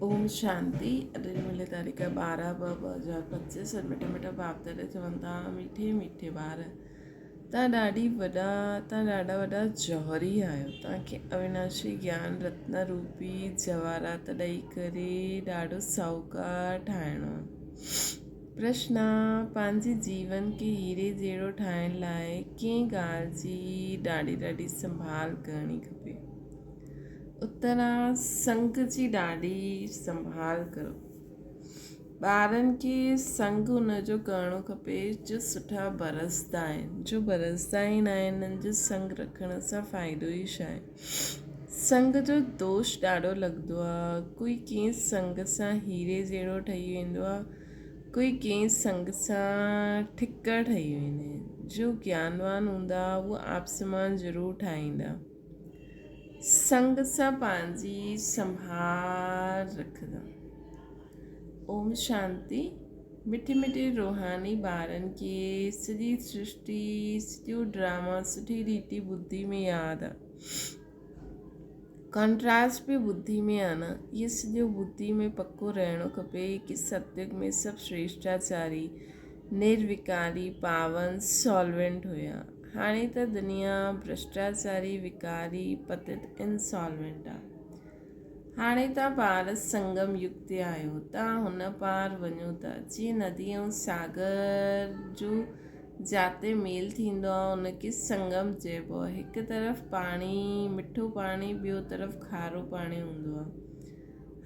ओम शांति। अॼु मिले तारीख़ 12/2/2025। मिठा मिठा बाप दादा चवनि था मीठे मीठे ॿार तव्हां ॾाढा वॾा जौहरी आहियो। तव्हांखे अविनाशी ज्ञान रत्न रूपी जवाहरात ॾेई करे ॾाढो साहूकार ठाहिणो आहे। प्रश्न आहे, पंहिंजे जीवन खे हीरे जहिड़ो ठाहिण लाइ कंहिं ॻाल्हि जी ॾाढी संभाल करणी खपे। उत्तर आहे, संग जी ॾाढी संभाल करो। ॿारनि खे संग हुनजो करिणो खपे जो सुठा बरसदा आहिनि, जो बरसदा ई न आहिनि उन्हनि जो संग रखण सां फ़ाइदो ई छा आहे। संग जो दोष ॾाढो लॻंदो आहे। कोई कंहिं संग सां हीरे जहिड़ो ठही वेंदो आहे, कोई कंहिं संग सां ठिकर ठही वेंदा आहिनि। जो ज्ञानवान हूंदा उहे आपसमान ज़रूरु ठाहींदा। संग सां पंहिंजी संभाल रखंदा। ओम शांति। मिठे मिठे रूहानी ॿारनि खे सॼी सृष्टि सॼो ड्रामा सुठी रीति बुद्धि में यादि आहे। कॉन्ट्रास्ट बि बुद्धि में आहे न। इहो सॼो बुद्धि में पको रहणो खपे कि सत्युग में सभु श्रेष्ठाचारी निर्विकारी पावन सॉल्वेंट हुया। हाणे त दुनिया भ्रष्टाचारी विकारी पतित इंसॉल्वेंट आहे। हाणे तव्हां पार संगम युग ते आहियो। तव्हां हुन पार वञो था जीअं नदी ऐं सागर जो जाते मेल थींदो आहे उनखे संगम चइबो आहे। हिकु तरफ़ पाणी मिठो पाणी, ॿियो तरफ़ खारो पाणी हूंदो आहे।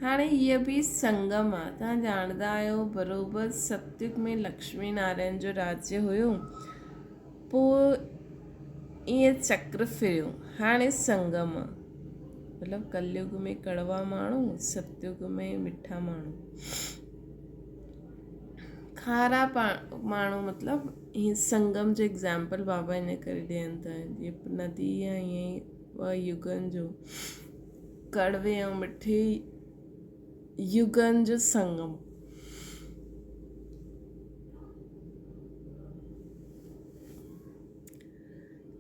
हाणे हीअ बि संगम आहे। तव्हां ॼाणंदा आहियो बराबरि सतयुग में लक्ष्मी नारायण जो राज्य हुयो, पोइ ईअं चक्र फिरियो। हाणे संगम आहे, मतिलबु कलयुग में कड़वा माण्हू, सतयुग में मिठा माण्हू। खारा माण्हू मतिलबु हीअं संगम जो एग्ज़ाम्पल बाबा इन करे ॾियनि था। जीअं नदी आहे ईअं ई ॿ युगनि जो, कड़वे ऐं मिठे युगनि जो संगम।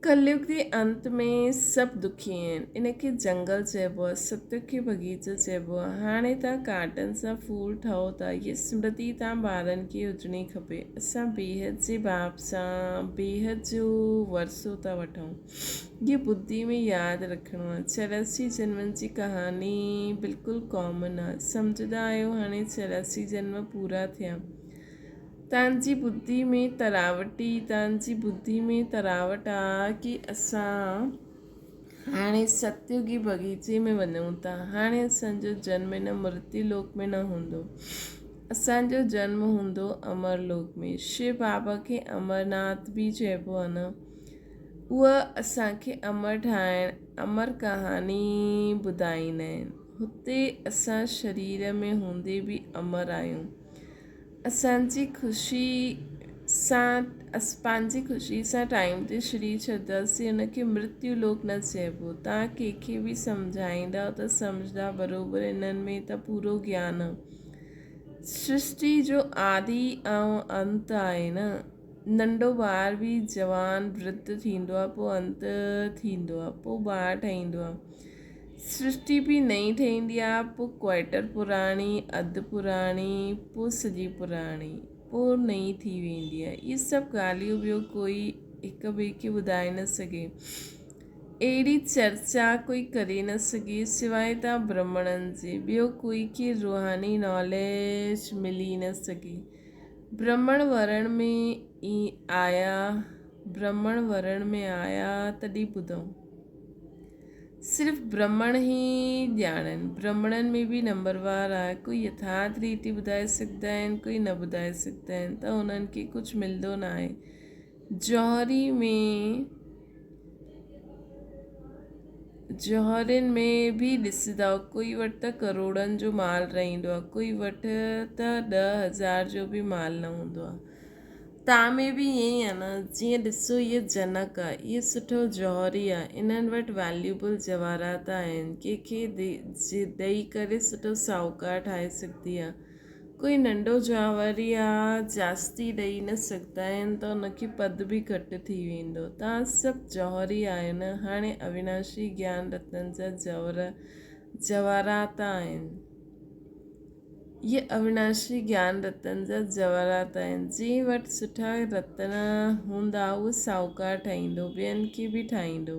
कलयुग जे अंत में सभु दुखी आहिनि। इनखे जंगल चइबो आहे, सतयुग खे बगीचो चइबो आहे। हाणे तव्हां काटन सां फूल ठहो था। इहा स्मृति तव्हां ॿारनि खे हुजणी खपे। असां बेहद जे बाप सां बेहद जो वरसो था वठूं। इहा बुद्धि में यादि रखिणो आहे। 84 जन्मनि जी कहानी बिल्कुलु कॉमन आहे। सम्झंदा आहियो हाणे 84 जन्म पूरा थिया। तव्हांजी बुद्धि में तरावट आहे कि असां हाणे सतयुगी बगीचे में वञूं था। हाणे असांजो जन्म हिन मृत्यु लोक में न हूंदो, असांजो जन्म हूंदो अमर लोक में। शिव बाबा खे अमरनाथ बि चइबो आहे न। उहा असांखे अमर कहानी ॿुधाईंदा आहिनि। हुते असां शरीर में हूंदे बि अमर आहियूं। पंहिंजी ख़ुशी सां टाइम ते श्री छॾंदासीं। हुनखे मृत्यु लोक न चइबो। तव्हां कंहिंखे बि सम्झाईंदा त सम्झंदा बराबरि इन्हनि में त पूरो ज्ञान आहे। सृष्टि जो आदि ऐं अंत आहे न। नंढो ॿार बि जवान वृद्ध थींदो आहे, पोइ अंत थींदो आहे, पोइ ॿार ठहींदो आहे। सृष्टि बि नई ठहींदी आहे, पोइ क्वार्टर पुराणी, अधु पुराणी, पोइ सॼी पुराणी, पोइ नई थी वेंदी आहे। इहे सभु ॻाल्हियूं ॿियो कोई हिक ॿिए खे ॿुधाए न सघे। अहिड़ी चर्चा कोई करे न सघे सवाइ तव्हां ब्राह्मणनि जे। ॿियो कोई खे रूहानी नॉलेज मिली न सघे। ब्राह्मण वरण में आया तॾहिं ॿुधूं। सिर्फ़ु ब्राह्मण ई ॼाणनि। ब्राह्मणनि में बि नंबरवार आहे। कोई यथार्थ रीति ॿुधाए सघंदा आहिनि, कोई न ॿुधाए सघंदा आहिनि, त उन्हनि खे कुझु मिलंदो न आहे। जौहरियुनि में बि ॾिसंदव, कोई वटि त करोड़नि जो माल रहंदो आहे, कोई वटि त 10,000 जो बि माल न हूंदो आहे। तव्हां में बि ईअं ई आहे न। जीअं ॾिसो, इहो जनक आहे, इहो सुठो जौहरी आहे। इन्हनि वटि वैल्यूबल जवाहरात आहिनि। कंहिंखे ॾेई करे सुठो साहूकार ठाहे सघंदी आहे। कोई नंढो जौहरी आहे, जास्ती ॾेई न सघंदा आहिनि, त उनखे पद बि घटि थी वेंदो। तव्हां सभु जौहरी आहियो न। हाणे अविनाशी ज्ञान रत्न जा जवाहरात आहिनि। ये अविनाशी ज्ञान रतन जा जवाहरात आहिनि। जंहिं वटि सुठा रतन हूंदा उहो साहूकारु ठाहींदो, ॿियनि खे बि ठाहींदो।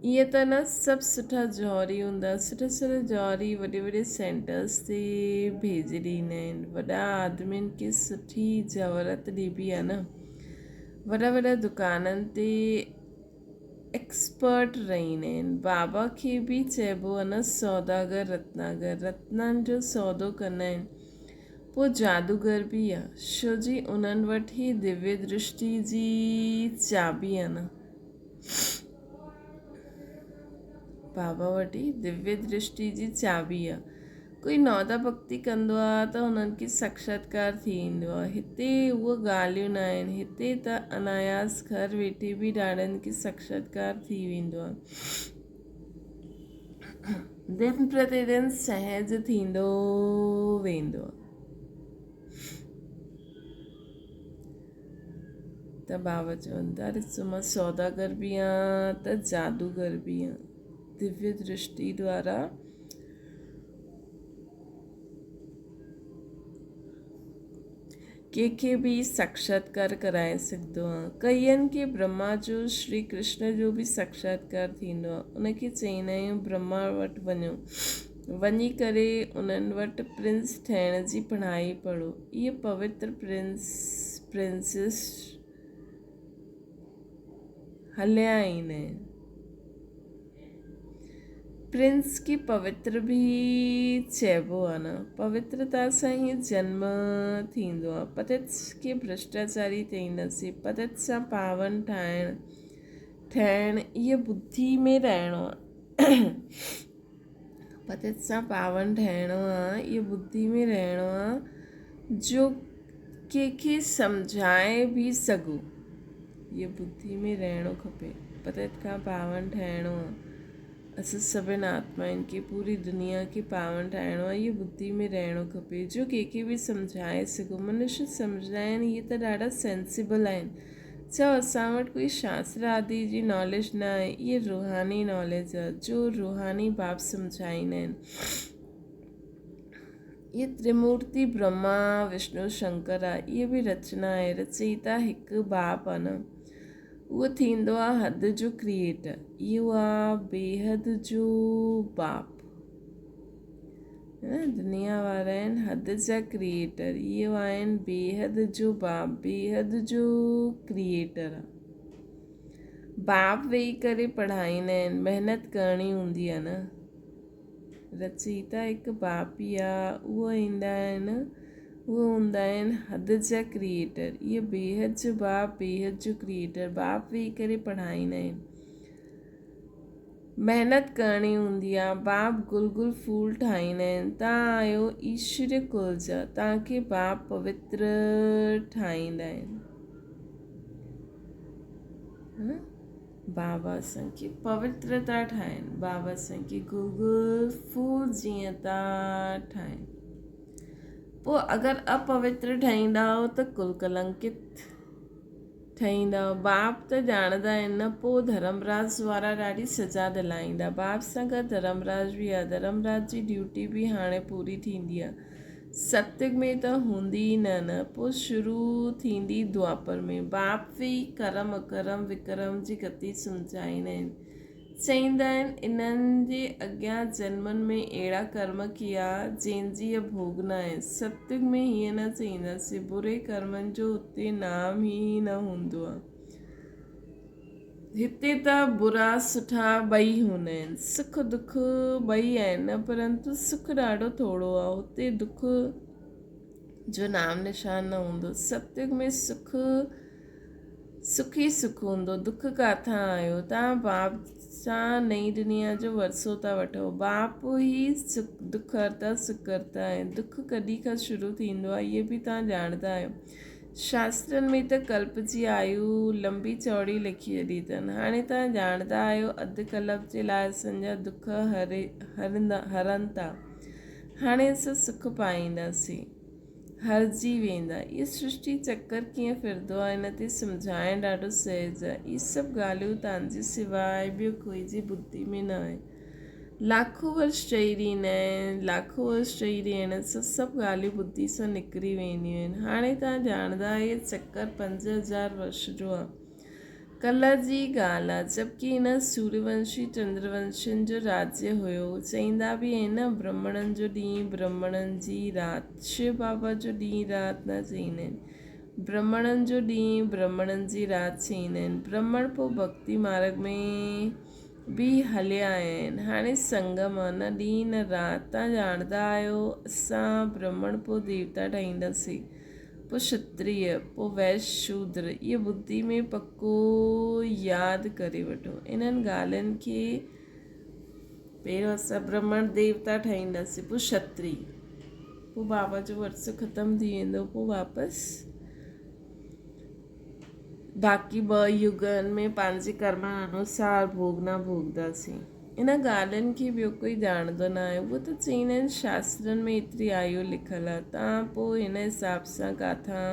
ईअं त न सभु सुठा जौहरी हूंदा, सुठा सुठा जौहरी वॾे वॾे सेंटर्स ते भेजे ॾींदा आहिनि। वॾा आदमियुनि खे सुठी जवाहरात ॾिबी आहे न। वॾा वॾा दुकाननि ते एक्सपर्ट रहंदा आहिनि। बाबा खे बि चइबो आहे न सौदागर रत्नागर, रत्ननि जो सौदो कंदा आहिनि। पोइ जादूगर बि आहे, छो जी उन्हनि वटि ई दिव्य दृष्टि जी चाबी आहे न। बाबा वटि दिव्य दृष्टि जी चाबी आहे। कोई नौदा भक्ति कंदो आहे त हुननि खे साक्षात्कार थी वेंदो आहे। हिते उहे ॻाल्हियूं न आहिनि। हिते त अनायास घर वेठे बि ॾाढनि खे साक्षात्कार थी वेंदो आहे। दिन प्रतिदिन सहज थींदो वेंदो आहे। त बाबा चवनि था ॾिसो मां सौदागर बि आहियां त जादूगर बि आहियां। दिव्य दृष्टि द्वारा कंहिंखे बि साक्षात्कार कराए सघंदो आहे। कईअनि खे ब्रह्मा जो, श्री कृष्ण जो बि साक्षात्कार थींदो आहे। उनखे चईंदा आहियूं ब्रह्मा वटि वञो, वञी करे उन्हनि वटि प्रिंस ठहिण जी पढ़ाई पढ़ो। इहे पवित्र प्रिंसेस हलिया ईंदा आहिनि। प्रिंस की पवित्र भी चइबो आहे न। पवित्रता सां ई जन्म थींदो आहे। पतित खे भ्रष्टाचारी चईंदासीं। पतित सां पावन ठहिण इहा बुद्धि में रहणो आहे। पतित सां पावन ठहिणो आहे, इहा बुद्धि में रहणो आहे जो कंहिंखे सम्झाए बि सघो। इहा बुद्धि में रहणो खपे। पतित खां पावन ठहिणो आहे। असां सभिनि आत्माउनि खे, पूरी दुनिया खे पावन ठाहिणो आहे। इहा बुद्धि में रहणो खपे जो कंहिंखे बि सम्झाए सघो। मनुष्य सम्झंदा आहिनि, इहे त ॾाढा सेंसिबल आहिनि। चओ असां वटि कोई शास्त्र आदि जी नॉलेज न आहे। इहे रूहानी नॉलेज आहे जो रूहानी बाप सम्झाईंदा आहिनि। इहे त्रिमूर्ति ब्रह्मा विष्णु शंकर आहे। इहा बि रचना आहे। रचयिता हिकु बाप आहे न। उहो थींदो आहे हद जो क्रिएटर। इहो आहे बेहद जो बाप। दुनिया वारा आहिनि हद जा क्रिएटर। इहो आहिनि बेहद जो बाप, बेहद जो क्रिएटर आहे। बाप वेही करे पढ़ाईंदा आहिनि। महिनत करणी हूंदी आहे न। रचयिता हिकु बाप ई आहे। उहो ईंदा आहिनि, उहे हूंदा आहिनि हद जा क्रिएटर। इहे बेहद जो बाप, बेहद जो क्रिएटर। बाप वेही करे पढ़ाईंदा आहिनि। महिनत करणी हूंदी आहे। बाप गुल गुल फूल ठाहींदा आहिनि। तव्हां आहियो ईश्वरीय कुल जा, तव्हांखे बाप पवित्र ठाहींदा आहिनि। बाबा असांखे पवित्र था ठाहिनि। बाबा असांखे गुल गुल फूल जीअं था ठाहिनि। पोइ अगरि अपवित्र ठाहींदा त कुल कलंकित ठहींदा। बाप त ॼाणंदा आहिनि न। पोइ धर्मराज वारा ॾाढी सज़ा दिलाईंदा। बाप सां गॾु धर्मराज बि आहे। धर्मराज जी ड्यूटी बि हाणे पूरी थींदी आहे। सत्युग में त हूंदी ई न। पोइ शुरू थींदी द्वापर में। बाप वेही कर्म अकर्म विकर्म जी गति सम्झाईंदा आहिनि। चईंदा आहिनि इन्हनि जे अॻियां जन्मनि में अहिड़ा कर्म कया जंहिंजी इहा भोगना आहे। सत्युग में हीअं न चईंदासीं। बुरे कर्मनि जो हुते नाम ई न हूंदो आहे। हिते त बुरा सुठा ॿई हूंदा आहिनि। सुख दुख ॿई आहिनि, परंतु सुख ॾाढो थोरो आहे। हुते दुख जो नाम निशान न हूंदो। सत्युग में सुख ई सुख हूंदो। दुख किथां आयो? तव्हां बाप सां नई दुनिया जो वरसो था वठो। बाप ई दुख हरता सुख हरता आहे। दुख कॾहिं खां शुरू थींदो आहे इहे बि तव्हां ॼाणंदा आहियो। शास्त्रनि में त कल्प जी आयु लंबी चौड़ी लिखी छॾी अथनि। हाणे तव्हां ॼाणंदा आहियो अधु कल्प जे लाइ असांजा दुख हरनि था। हाणे असां सुख पाईंदासीं, हरजी वेंदा। इहा सृष्टि चकर कीअं फिरंदो आहे इन ते सम्झाइणु ॾाढो सहज आहे। इहे सभु ॻाल्हियूं तव्हांजे सवाइ ॿियो कोई जी बुद्धि में न आहे। लाखों वर्ष चई रहींदा आहिनि, लाखों वर्ष चई रहिया आहिनि, सभु ॻाल्हियूं ॿुधी सां निकिरी वेंदियूं आहिनि। हाणे तव्हां ॼाणंदा इहे चकर 5000 वर्ष जो आहे। कल्ह जी ॻाल्हि आहे, जबकि हिन सूर्यवंशी चंद्रवंशियुनि जो राज्य हुयो। चईंदा बि आहिनि न, ब्राह्मणनि जो ॾींहुं ब्राह्मणनि जी राति। शिव बाबा जो ॾींहुं राति न चईंदा आहिनि, ब्राह्मणनि जो ॾींहुं ब्राह्मणनि जी राति चईंदा आहिनि। ब्राह्मण पोइ भक्ति मार्ग में बि हलिया आहिनि। हाणे संगम आहे, न ॾींहुं न राति। तव्हां ॼाणंदा आहियो असां ब्राह्मण पोइ देवता ठाहींदासीं, पोइ क्षत्रिय, पोइ वैश्य, शूद्र। इहे ॿुधी में पको यादि करे वठो इन्हनि ॻाल्हियुनि खे। पहिरियों असां ब्राह्मण देवता ठाहींदासीं, पोइ क्षत्रिय, पोइ बाबा जो वर्सो ख़तमु थी वेंदो, पोइ वापसि बाक़ी 2 युगनि में पंहिंजे कर्म अनुसार भोगना भोगदासीं। इन ॻाल्हियुनि खे ॿियो कोई ॼाणंदो न आहे। उहो त चईंदा आहिनि शास्त्रनि में एतिरी आयु लिखियलु आहे। तव्हां पोइ हिन हिसाब सां किथां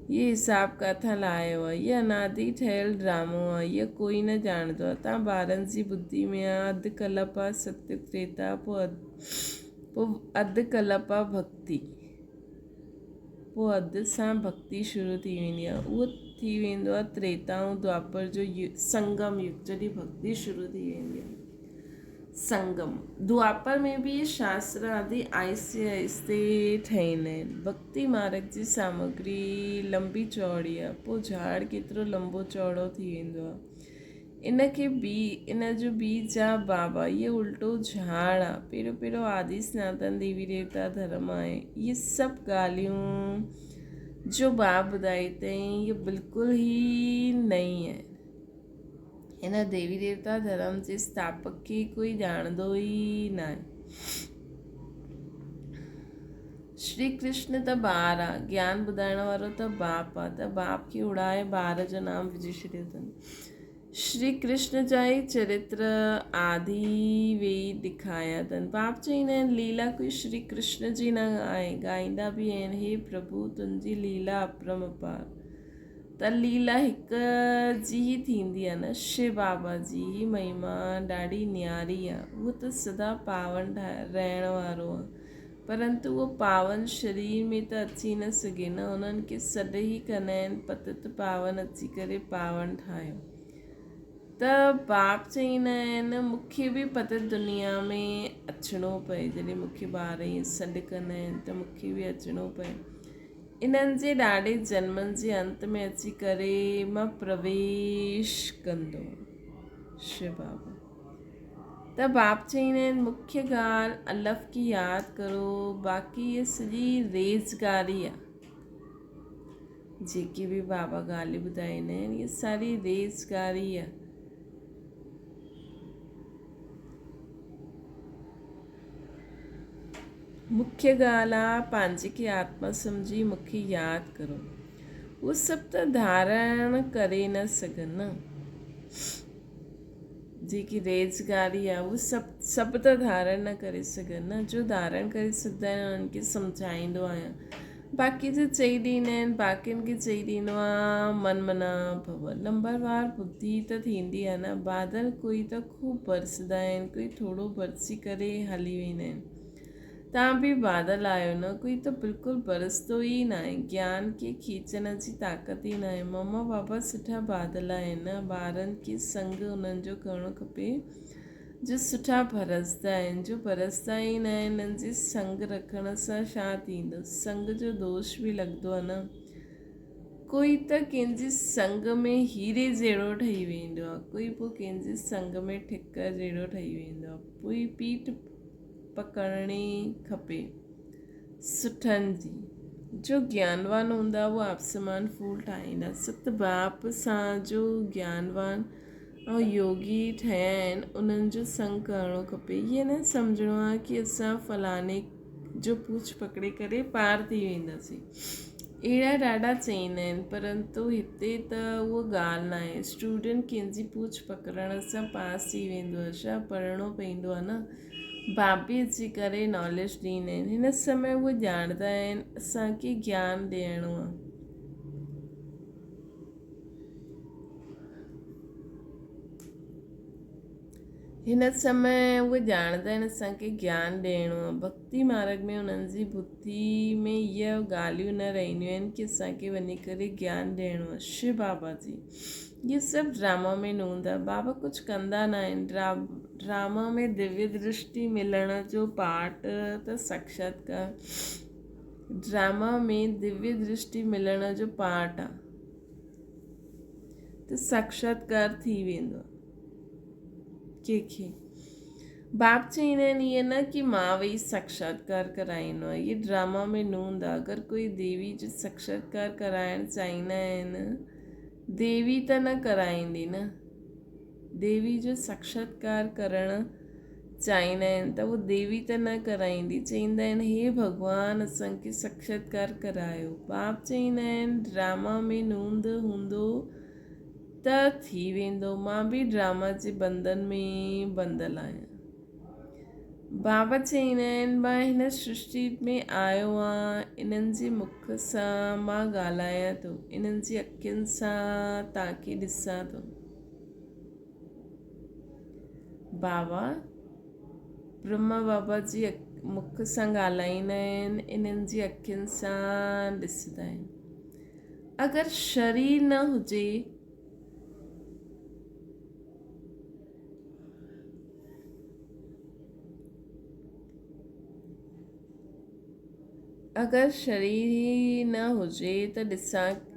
इहे हिसाब किथां लाहियो आहे? इहा अनादि ठहियलु ड्रामो आहे, इहा कोई न ॼाणंदो आहे। तव्हां ॿारनि जी ॿुधी में आहे अधु कल्प आहे सत्य त्रेता, पोइ अधु कल्प आहे भक्ति, पोइ अधु सां भक्ति शुरू थी वेंदी आहे। उहो थी वेंदो आहे त्रेता ऐं द्वापर जो संगम युग, जॾहिं भक्ति शुरू थी वेंदी आहे। संगम द्वापर में बि इहे शास्त्र आदि आहिस्ते आहिस्ते ठहींदा आहिनि। भक्ति मार्ग जी सामग्री लंबी चौड़ी आहे, पोइ झाड़ केतिरो लंबो चौड़ो थी वेंदो आहे। इन जो बीज आहे बाबा, इहे उल्टो झाड़ आहे। पहिरियों आदि सनातन देवी देवता धर्म आहे। इहे सभु ॻाल्हियूं जो बाप ॿुधाई अथई, इहे बिल्कुलु ई नई आहे। इन देवी देवता धर्म जे स्थापक खे कोई ॼाणंदो ई न आहे। श्री कृष्ण त ॿार आहे, ज्ञान ॿुधाइण वारो त बाप आहे, त बाप खे उड़ाए ॿार जो नाम विझी छॾियो अथनि। श्री कृष्ण जा ई चरित्र आदि वेई ॾेखारिया अथनि। बाप चईंदा आहिनि लीला कोई श्री कृष्ण जी न आहे। ॻाईंदा बि आहिनि, हे प्रभु तुंहिंजी लीला अपरंपार। त लीला हिकु जी ई थींदी आहे न। शिव बाबा जी ही महिमा ॾाढी न्यारी आहे। उहो त सदा पावन रहण वारो आहे, परंतु उहो पावन शरीर में त अची न सघे न। उन्हनि खे सॾ ई कंदा आहिनि पतित पावन अची करे पावन ठाहियो। त बाप चईंदा आहिनि मूंखे बि पतित दुनिया में अचिणो पए। जॾहिं मूंखे ॿार ई सॾ कंदा आहिनि त मूंखे बि अचिणो पए। इन्हनि जे ॾाढे जन्मनि जे अंत में अची करे मां प्रवेश कंदो शिव बाबा। त बाप चईंदा आहिनि मुख्य ॻाल्हि अलफ़ की यादि करो, बाक़ी इहा सॼी रेज़गारी आहे। जेकी बि बाबा ॻाल्हियूं ॿुधाईंदा आहिनि इहा सारी रेज़गारी आहे। मुख्य ॻाल्हि आहे पंहिंजे खे आत्मा सम्झी मूंखे यादि करो। उहो सभु त धारण करे न सघनि न। जेकी रेज़गारी आहे उहो सभु त धारण न करे सघनि न। जो धारण करे सघंदा आहिनि उन्हनि खे सम्झाईंदो आहियां। बाक़ी जो चई ॾींदा आहिनि, बाक़ियुनि खे चई ॾींदो आहे मन मना भव। नंबरवार बुद्धि त थींदी आहे न। बादल कोई त ख़ूब बरसंदा आहिनि, कोई थोरो बरसी करे हली वेंदा आहिनि। तव्हां बि बादल आहियो न, कोई त बिल्कुलु बरसंदो ई न आहे। ज्ञान खे खीचण जी ताक़त ई न आहे। मम्मा पापा सुठा बादल आहिनि न। ॿारनि खे संग उन्हनि जो करणु खपे जो सुठा बरसंदा आहिनि। जो बरसंदा ई न आहिनि हिननि जे संग रखण सां छा थींदो? संग जो दोष बि लॻंदो आहे न। कोई त कंहिंजे संग में हीरे जहिड़ो ठही वेंदो आहे, कोई पोइ कंहिंजे संग में ठिकर जहिड़ो ठही वेंदो आहे। पोइ पीठ पकड़णी खपे सुठनि जी। जो ज्ञानवान हूंदा उहो आपसमान फूल ठाहींदा। सत बाप सां जो ज्ञानवान ऐं योगी ठहिया आहिनि उन्हनि जो संग करणो खपे। ईअं न सम्झणो आहे कि असां फलाणे जो पूछ पकड़े करे पार थी वेंदासीं। अहिड़ा ॾाढा चईंदा आहिनि, परंतु हिते त उहा ॻाल्हि न आहे। स्टूडेंट कंहिंजी पूछ पकड़ण सां पास थी वेंदो आहे छा? पढ़णो पवंदो आहे न। बाप बि अची करे नॉलेज ॾींदा आहिनि। हिन समय उहे ॼाणंदा आहिनि असांखे ज्ञान ॾियणो आहे। हिन समय उहे ॼाणंदा आहिनि असांखे ज्ञान ॾियणो आहे। भक्ति मार्ग में उन्हनि जी बुद्धि में इहे ॻाल्हियूं न रहंदियूं आहिनि की असांखे वञी करे ज्ञान ॾियणो आहे। शिव बाबा जी इहे सभु ड्रामा में न हूंदा। बाबा कुझु कंदा न आहिनि। ड्रामा में दिव्य दृष्टि मिलण जो पाठ त साक्षात्कार, ड्रामा में दिव्य दृष्टि मिलण जो पाठ आहे त साक्षात्कार थी वेंदो आहे कंहिंखे। बाप चईंदा आहिनि ईअं न की मां वेही साक्षात्कार कराईंदो आहे, इहे ड्रामा में न हूंदा। अगरि कोई देवी जो साक्षात्कार कराइणु चाहींदा आहिनि, देवी त न कराईंदी न। देवी जो साक्षात्कार करणु चाहींदा आहिनि त उहो देवी त न कराईंदी। चईंदा आहिनि हे भॻवानु असांखे साक्षात्कार करायो। बाप चईंदा आहिनि ड्रामा में नूंद हूंदो त थी वेंदो। मां बि ड्रामा जे बंधन में बंधल आहियां। बाबा चईंदा आहिनि मां हिन सृष्टि में आयो आहियां, इन्हनि जे मुख सां मां ॻाल्हायां थो, इन्हनि जी अखियुनि सां तव्हांखे ॾिसां थो। बाबा ब्रह्मा बाबा जी मुख सां ॻाल्हाईंदा आहिनि, इन्हनि जी अखियुनि सां ॾिसंदा आहिनि। अगरि शरीर न हुजे अगरि शरीर ई न हुजे त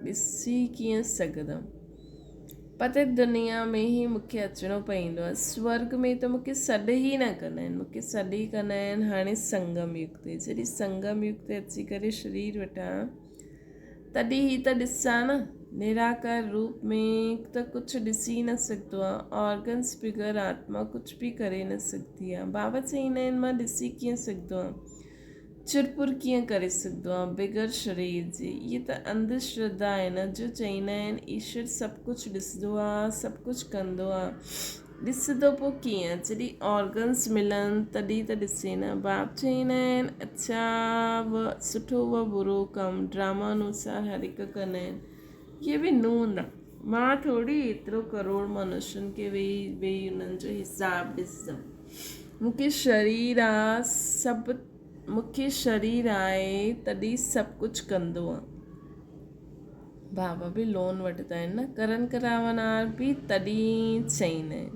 ॾिसी कीअं सघंदमि। पते दुनिया में ई मूंखे अचिणो पवंदो आहे। स्वर्ग में त मूंखे सॾ ई न कंदा आहिनि, मूंखे सॾ ई कंदा आहिनि हाणे संगम युग ते। जॾहिं संगम युग ते अची करे शरीर वठां तॾहिं ई त ॾिसां न। निराकार रूप में त कुझु ॾिसी न सघंदो आहे। ऑर्गन्स बिगर आत्मा कुझु बि करे न सघंदी आहे। बाबा चईंदा आहिनि मां ॾिसी कीअं सघंदो आहे, चुरपुर कीअं करे सघंदो आहे बिगर शरीर जे। इहे त अंधश्रद्धा आहे न। जो चईंदा आहिनि ईश्वर सभु कुझु ॾिसंदो आहे, सभु कुझु कंदो आहे। ॾिसंदो पोइ कीअं, जॾहिं ऑर्गन्स मिलनि तॾहिं त ॾिसे न। बाप चईंदा आहिनि अच्छा सुठो व बुरो कमु ड्रामा अनुसार हर हिकु कंदा आहिनि। इहे बि न हूंदा। मां थोरी एतिरो करोड़ मनुष्यनि खे वेही उन्हनि जो हिसाबु ॾिसंदमि। मूंखे शरीर आहे, मूंखे शरीर आहे तॾहिं सभु कुझु कंदो आहे। बाबा बि लोन वठंदा आहिनि न, करन करावनार बि तॾहिं चईंदा आहिनि,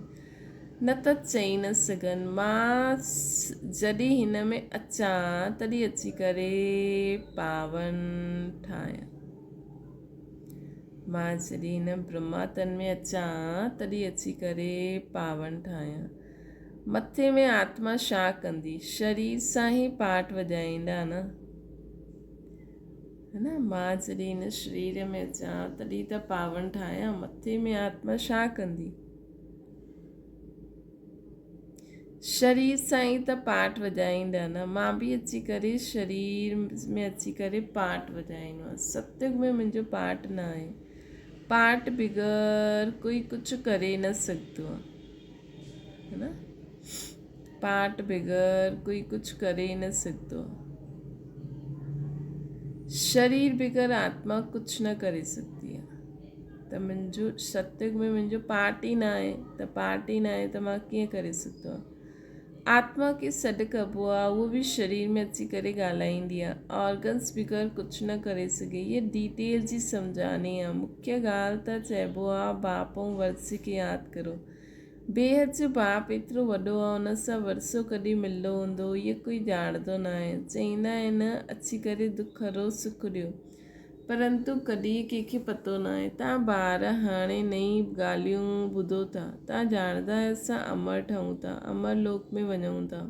न त चई न सघनि। मां जॾहिं हिन में अचां तॾहिं अची करे पावन ठाहियां। मां जॾहिं हिन ब्रह्मातन में अचां तॾहिं अची करे पावन ठाहियां। मथे में आत्मा छा कंदी, शरीर सां ई पाठ वॼाईंदा न, है न। मां जॾहिं हिन शरीर में अचां तॾहिं त पावन ठाहियां। मथे में आत्मा छा कंदी, शरीर सां ई त पाठ वॼाईंदा न। मां बि अची करे शरीर में अची करे पाठ वॼाईंदो आहे। सत्युग में मुंहिंजो पाठ न आहे। पाठ बिगर कोई कुझु करे न सघंदो आहे, है न। पाठ बिगर कोई कुझु करे न सघंदो आहे। शरीर बिगर आत्मा कुझु न करे सघंदी आहे। त मुंहिंजो सत्युग में मुंहिंजो पाठ ई न आहे, त पाठ ई न आहे त मां कीअं करे सघंदो आहे। आत्मा खे सॾु कबो आहे, उहो बि शरीर में अची करे ॻाल्हाईंदी आहे। ऑर्गन्स बिगर कुझु न करे सघे। इहे डिटेल जी सम्झानी आहे। मुख्य ॻाल्हि त चइबो आहे बाप ऐं वर्स खे यादि करो। बेहद जो बाप एतिरो वॾो आहे, हुन सां वरसो कॾहिं मिलंदो हूंदो इहो कोई ॼाणंदो न आहे। चईंदा आहिनि अची करे दुख हरो सुख ॾियो, परंतु कॾहिं कंहिंखे पतो न आहे। तव्हां ॿार हाणे नई ॻाल्हियूं ॿुधो था, तव्हां ॼाणंदा आहियो असां अमर ठहूं था, अमर लोक में वञूं था।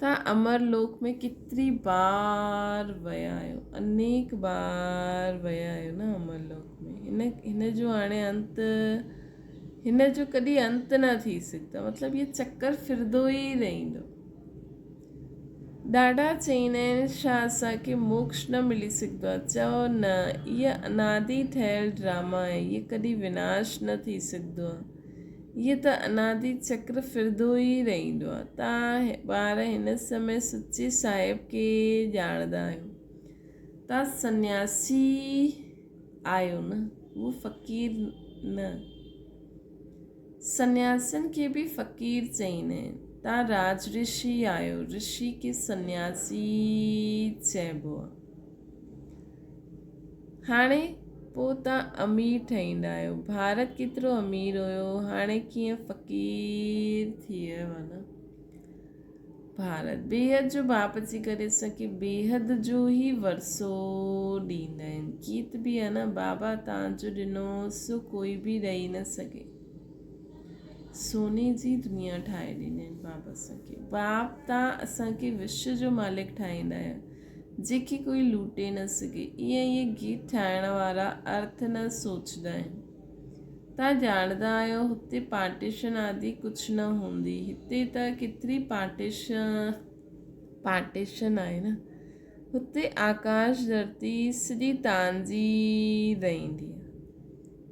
तव्हां अमर लोक में केतिरी बार विया आहियो, अनेक बार विया आहियो न अमर लोक में। हिन जो हाणे हिन जो कॾहिं अंत न थी सघंदो। मतिलबु इहो चकर फिरंदो ई रहंदो। ॾाढा चईंदा आहिनि छा असांखे मोक्ष न मिली सघंदो आहे। चओ न, इहा अनादि ठहियलु ड्रामा आहे, इहा कॾहिं विनाश न थी सघंदो आहे। इहा त अनादि चक्र फिरंदो ई रहंदो आहे। तव्हां ॿार हिन समय सच्चे साहिब खे ॼाणंदा आहियो, तव्हां सन्यासी आहियो न, उहो फ़क़ीर न। सन्यासियुनि खे बि फ़क़ीर चईंदा आहिनि। तव्हां राज ऋषि आहियो, ऋषि खे सन्यासी चइबो आहे। हाणे पोइ तव्हां अमीर ठहींदा आहियो। भारत केतिरो अमीर हुयो, हाणे कीअं फ़क़ीर थी वियो आहे न। भारत बेहद जो बाप अची करे असांखे बेहद जो ई वरसो ॾींदा आहिनि। गीत बि आहे न, बाबा तव्हांजो ॾिनो सो कोई बि ॾेई न सघे। सोने जी दुनिया ठाहे ॾिनी आहिनि बाबा असांखे। बाप तव्हां असांखे विश्व जो मालिक ठाहींदा आहियो, जेके कोई लूटे न सघे। इहे गीत ठाहिण वारा अर्थ न सोचंदा आहिनि। तव्हां ॼाणंदा आहियो हुते पार्टीशन आदि कुझु न हूंदी। हिते त केतिरी पार्टीशन आहे न। हुते आकाश धरती सॼी तव्हांजी रहंदी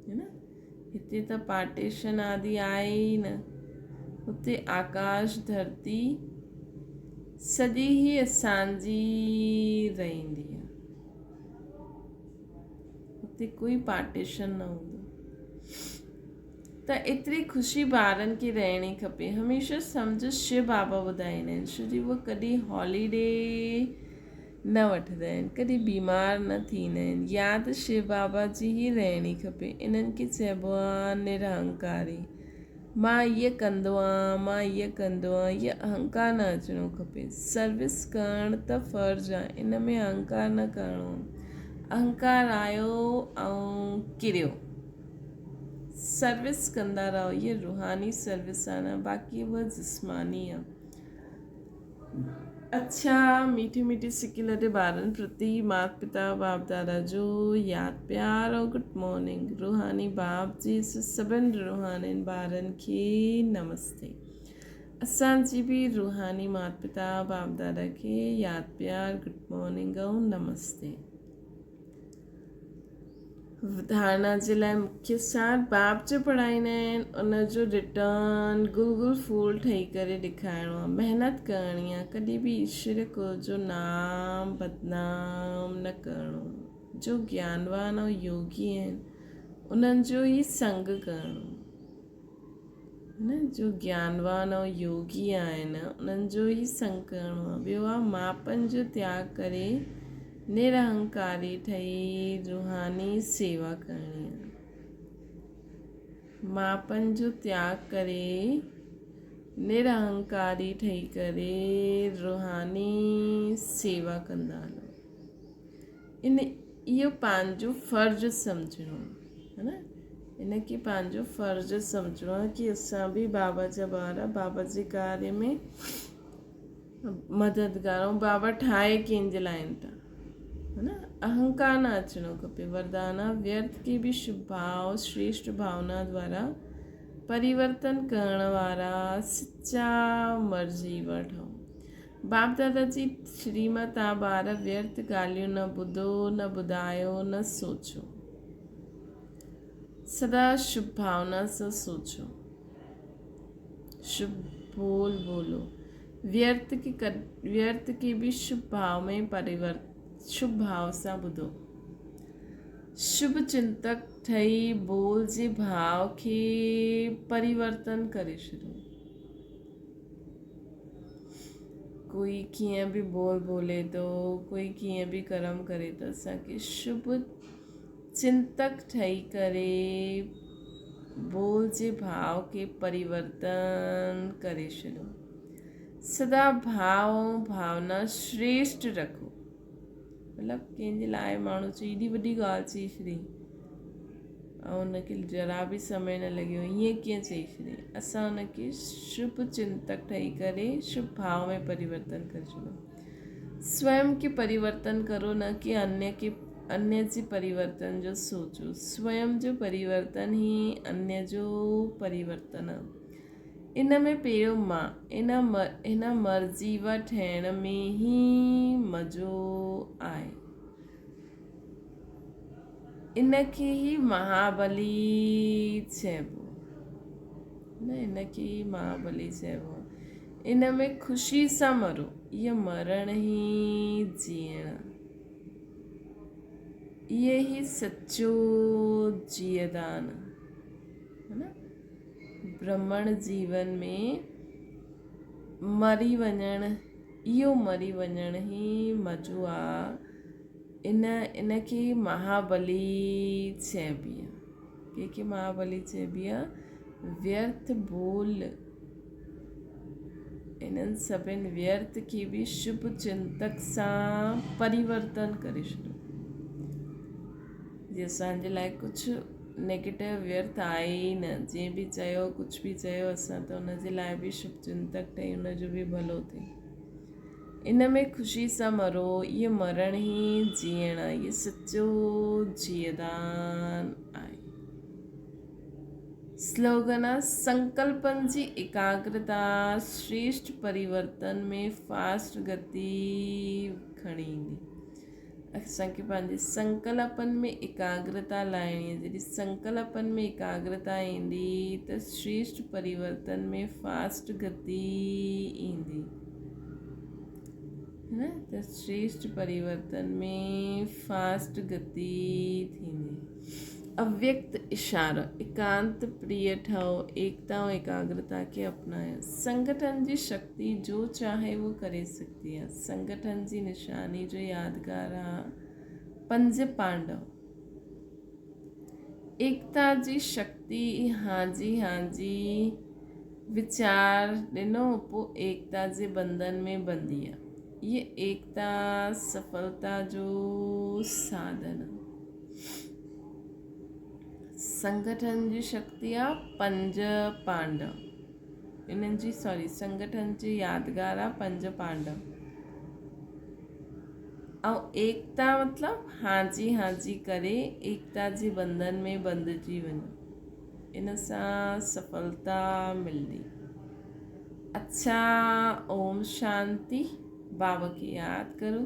है न। हिते त पार्टीशन आदि आहे ई न। हुते आकाश धरती सॼी ई असांजी रहंदी आहे। हुते कोई पार्टीशन न हूंदो। त एतिरी ख़ुशी ॿारनि खे रहणी खपे। हमेशह सम्झ शिव बाबा ॿुधाईंदा आहिनि, छो जो उहे कॾहिं हॉलीडे न वठंदा आहिनि, कॾहिं बीमार न थींदा आहिनि। यादि शिव बाबा जी ई रहणी खपे। इन्हनि खे चइबो आहे निरहंकारी। मां ईअं कंदो आहियां, मां ईअं कंदो आहियां, इहा अहंकार न अचिणो खपे। सर्विस करणु त फ़र्ज़ु आहे, इन में अहंकार न करिणो। अहंकार आयो ऐं किरियो। सर्विस कंदा रहो, ये रूहानी सर्विस आहे न, बाक़ी उहा जिस्मानी आहे। अच्छा, मीठी मीठी सिकी लॾे ॿारनि प्रति माता पिता बाप दादा जो यादि प्यार और गुड मॉर्निंग। रूहानी बाप जी सभिनि रूहानी ॿारनि खे नमस्ते। असांजी बि रूहानी माता पिता बाप दादा खे यादि प्यार गुड मॉर्निंग ऐं नमस्ते। धारणा जे लाइ मुख्य सार बाप जो पढ़ाईंदा आहिनि, उनजो रिटर्न गुल फूल ठही करे ॾेखारिणो आहे। महिनत करणी आहे, कॾहिं बि ईश्वर जो नाम बदनाम न करिणो। जो ज्ञानवान ऐं योगी आहिनि उन्हनि जो ई संग करिणो न। जो ज्ञानवान ऐं योगी आहिनि उन्हनि जो ई संग करिणो आहे। ॿियो आहे मापन जो त्याग करे निरहंकारी ठही रूहानी सेवा करणी आहे। मापन जो त्याग करे निरहंकारी ठही करे रूहानी सेवा कंदा हलो। इहो पंहिंजो फ़र्ज़ु सम्झणो है न। इनखे पंहिंजो फ़र्ज़ु सम्झणो आहे कि असां बि बाबा जा ॿार बाबा जे कार्य में मददगार ऐं बाबा ठाहे कंहिंजे लाइ आहिनि था है न। अहंकार न अचिणो खपे। वरदाना व्यर्थ के भी शुभ भाव श्रेष्ठ भावना द्वारा परिवर्तन करण वारा सच्चा मर्जी वठो। बाप दादा जी श्रीमत आ ॿार व्यर्थ ॻाल्हियूं न ॿुधो, न ॿुधायो, न सोचो। सदा शुभ भावना सां सोचो, शुभ बोलो। व्यर्थ के भी शुभ भाव में परिवर्तन शुभ भाव सां ॿुधो। शुभ चिंतक ठही बोल जे भाव खे परिवर्तन करे छॾो। कोई कीअं बि बोले थो, कोई कीअं बि कर्म करे थो। असांखे शुभ चिंतक ठही करे बोल जे भाव खे परिवर्तन करे छॾो। सदा भाव भावना श्रेष्ठ रखो। मतिलबु कंहिंजे लाइ माण्हू चई एॾी वॾी ॻाल्हि चई छॾी ऐं उनखे जरा बि समय न लॻियो, हीअं कीअं चई छॾी। असां उनखे शुभ चिंतक ठही करे शुभ भाव में परिवर्तन करे छॾो। स्वयं के परिवर्तन करो, न कि अन्य जे परिवर्तन जो सोचो। स्वयं जो परिवर्तन ई अन्य जो परिवर्तन आहे। इन में पहिरियों मां इन मर्ज़ीवा ठहिण में ई मज़ो आहे। इनखे ई महाबली चइबो न। इनखे ई महाबली चइबो। इन में ख़ुशी सां मरो, इहा मरण ई जीअण। इहे ई सचो जीअदान है न। भ्रमण जीवन में मरी वञणु, इहो मरी वञणु ई मज़ो आहे। इनखे महाबली चइबी आहे। कंहिंखे महाबली चइबी आहे? व्यर्थ बोल। इन्हनि सभिनि व्यर्थ खे बि शुभ चिंतक सां परिवर्तन करे छॾियो। जे असांजे लाइ कुझु नेगेटिव व्यर्थ आहे ई न, जंहिं बि चयो कुझु बि चयो असां त उनजे लाइ बि शुभ चिंतक ठही उनजो बि भलो थिए। इन में ख़ुशी सां मरो, इहो मरण ई जीअण आहे, इहो सचो जीअदान आहे। स्लोगन आहे संकल्पनि जी एकाग्रता श्रेष्ठ परिवर्तन में फास्ट गति खणी ईंदी। असांखे पंहिंजे संकल्पनि में एकाग्रता लाइणी आहे। जॾहिं संकल्पनि में एकाग्रता ईंदी त श्रेष्ठ परिवर्तन में फास्ट गति ईंदी, है न? त श्रेष्ठ परिवर्तन में फास्ट गति थींदी। अव्यक्त इशारा, एकांत प्रिय ठहो, एकता और एकाग्रता के अपनायो। संगठन जी शक्ति जो चाहे वो करे सकती है। संगठन जी निशानी जो यादगार आहे 5 पांडव। एकता जी शक्ति, हाजी हाजी विचार ॾिनो, पोइ एकता जे बंधन में बंधी आहे। ये एकता सफलता जो साधन आहे। संगठन जी शक्ति आहे 5 पांडव। इन्हनि जी संगठन जी यादगार आहे 5 पांडव। ऐं एकता मतिलबु हाजी हाजी करे एकता जे बंधन में बंधिजी वञो। इन सां सफलता मिलंदी। अच्छा, ओम शांति। बाबा खे यादि करो।